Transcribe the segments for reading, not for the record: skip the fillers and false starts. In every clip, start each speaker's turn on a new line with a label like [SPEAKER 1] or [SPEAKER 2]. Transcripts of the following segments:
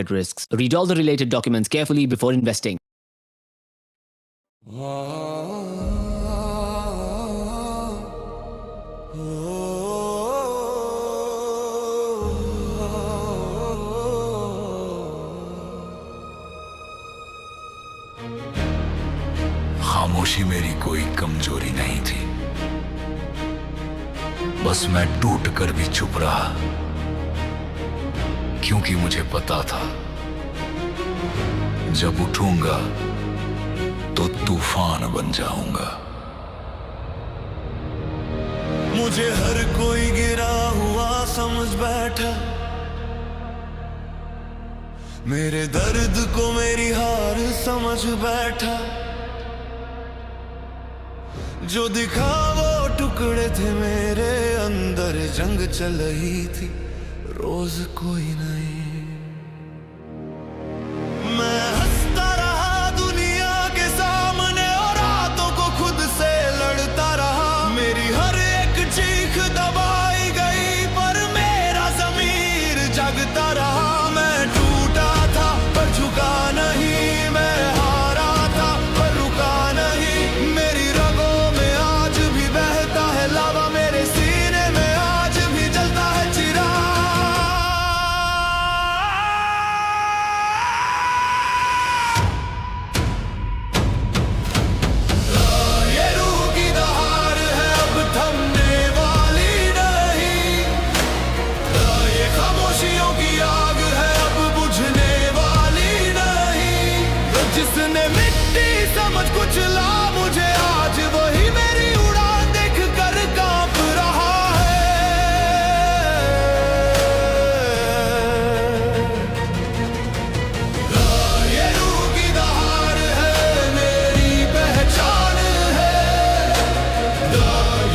[SPEAKER 1] risks. Read all the related documents carefully before investing.
[SPEAKER 2] खामोशी मेरी कोई कमजोरी नहीं थी, बस मैं टूट कर भी चुप रहा, क्योंकि मुझे पता था जब उठूंगा तो तूफान बन जाऊंगा।
[SPEAKER 3] मुझे हर कोई गिरा हुआ समझ बैठा, मेरे दर्द को मेरी हार समझ बैठा। जो दिखा वो टुकड़े थे मेरे अंदर, जंग चल रही थी रोज कोई नहीं। मैं हंसता रहा दुनिया के सामने और रातों को खुद से लड़ता रहा। मेरी हर एक चीख दबाई गई पर मेरा ज़मीर जगता रहा। मैं टूटा था पर झुका नहीं, मैं हारा था पर रुका नहीं। मेरी रगों में आज भी बहता है लावा, मेरे सीने में आज भी जलता है चिराग। ये रूह की दहाड़ है अब थमने वाली नहीं, ये खामोशियों की आग है अब बुझने वाली नहीं। जिसने मिट्टी समझ कुचला मुझे आज, वही मेरी उड़ान देख कर कांप रहा है। ये रूह की दहाड़ है मेरी पहचान है,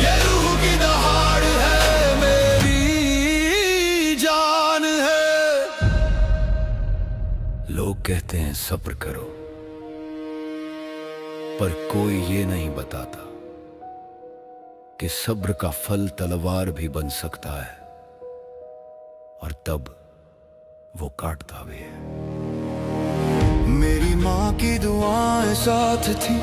[SPEAKER 3] ये रूह की दहाड़ है मेरी जान है।
[SPEAKER 2] लोग कहते हैं सब्र करो, पर कोई ये नहीं बताता कि सब्र का फल तलवार भी बन सकता है, और तब वो काटता भी है।
[SPEAKER 3] मेरी माँ की दुआएं साथ थी,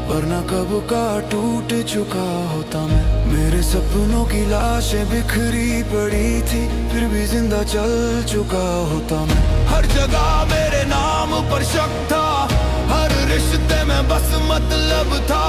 [SPEAKER 3] वरना कब का टूट चुका होता मैं। मेरे सपनों की लाशें बिखरी पड़ी थी, फिर भी जिंदा चल चुका होता मैं। हर जगह मेरे नाम पर शक था, हर रिश्ते में बस मतलब था।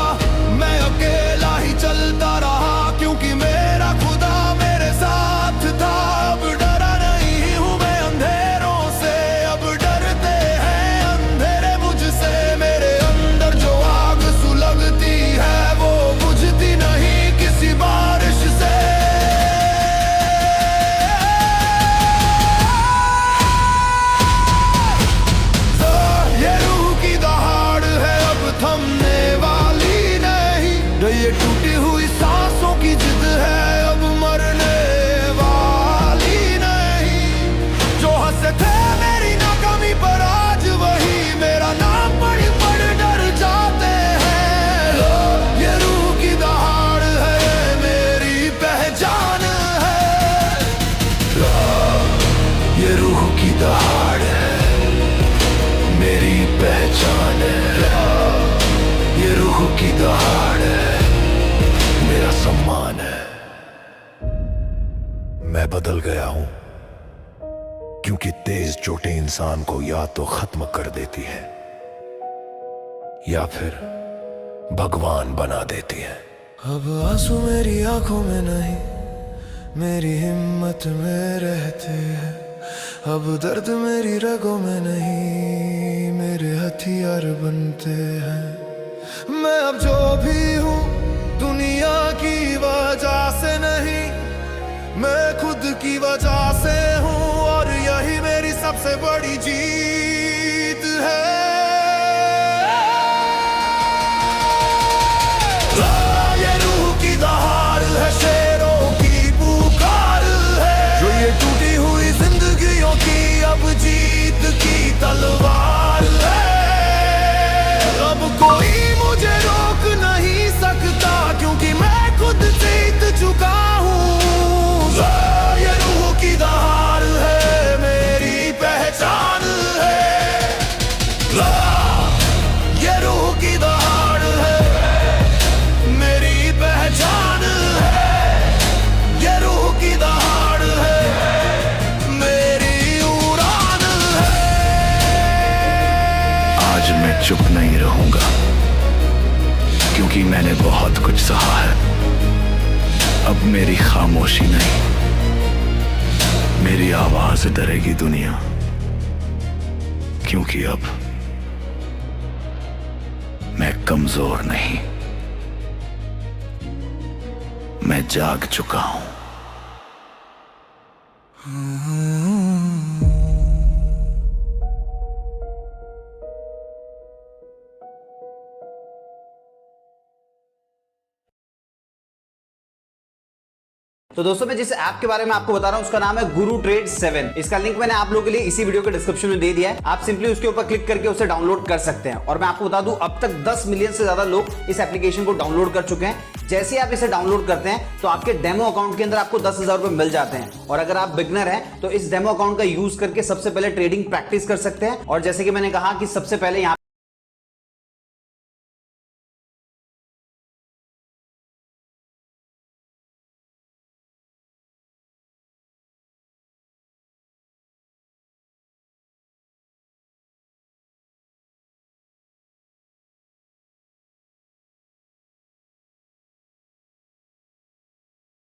[SPEAKER 3] मैं अकेला ही चलता रहा, क्योंकि मेरा खुदा मेरे साथ था। अब डरा नहीं हूँ मैं अंधेरों से, अब डरते हैं अंधेरे मुझसे। मेरे अंदर जो आग सुलगती है वो बुझती नहीं किसी बारिश से। ये रूह की दहाड़ है अब थमने वाली नहीं, ये टूटी हुई सांसों की जिद है अब मरने वाली नहीं। जो हंसे थे मेरी नाकामी पर आज वही मेरा नाम पढ़ पढ़ डर जाते हैं। ये रूह की दहाड़ है मेरी पहचान है,
[SPEAKER 2] ये रूह की दहाड़ है मेरी पहचान है। ये रूह की दहाड़ है मेरा सम्मान है। मैं बदल गया हूं, क्योंकि तेज चोटें इंसान को या तो खत्म कर देती है या फिर भगवान बना देती है।
[SPEAKER 3] अब आंसू मेरी आंखों में नहीं, मेरी हिम्मत में रहते हैं। अब दर्द मेरी रगों में नहीं, मेरे हथियार बनते हैं। मैं अब जो भी हूँ दुनिया की वजह से नहीं, मैं खुद की वजह से हूँ, और यही मेरी सबसे बड़ी जीत है। ये रूह की दहाड़ है, शेरों की पुकार है, जो ये टूटी हुई जिंदगियों की अब जीत की तलवार है। अब कोई मुझे रोक नहीं सकता, क्योंकि मैं खुद जीत चुका हूँ। ये रूह की दहाड़ है मेरी पहचान
[SPEAKER 2] आज मैं चुप नहीं रहूंगा, क्योंकि मैंने बहुत कुछ सहा है। अब मेरी खामोशी नहीं, मेरी आवाज डरेगी दुनिया, क्योंकि अब मैं कमजोर नहीं, मैं जाग चुका हूं।
[SPEAKER 4] तो दोस्तों मैं जिस ऐप के बारे में आपको बता रहा हूं उसका नाम है गुरु ट्रेड 7। इसका लिंक मैंने आप लोगों के लिए इसी वीडियो के डिस्क्रिप्शन में दे दिया है। आप सिंपली उसके ऊपर क्लिक करके उसे डाउनलोड कर सकते हैं। और मैं आपको बता दूं अब तक 10 मिलियन से ज्यादा लोग इस एप्लीकेशन को डाउनलोड कर चुके हैं। जैसे ही आप इसे डाउनलोड करते हैं तो आपके डेमो अकाउंट के अंदर आपको 10,000 रुपए मिल जाते हैं। और अगर आप बिगनर हैं तो इस डेमो अकाउंट का यूज करके सबसे पहले ट्रेडिंग प्रैक्टिस कर सकते हैं। और जैसे कि मैंने कहा कि सबसे पहले यहाँ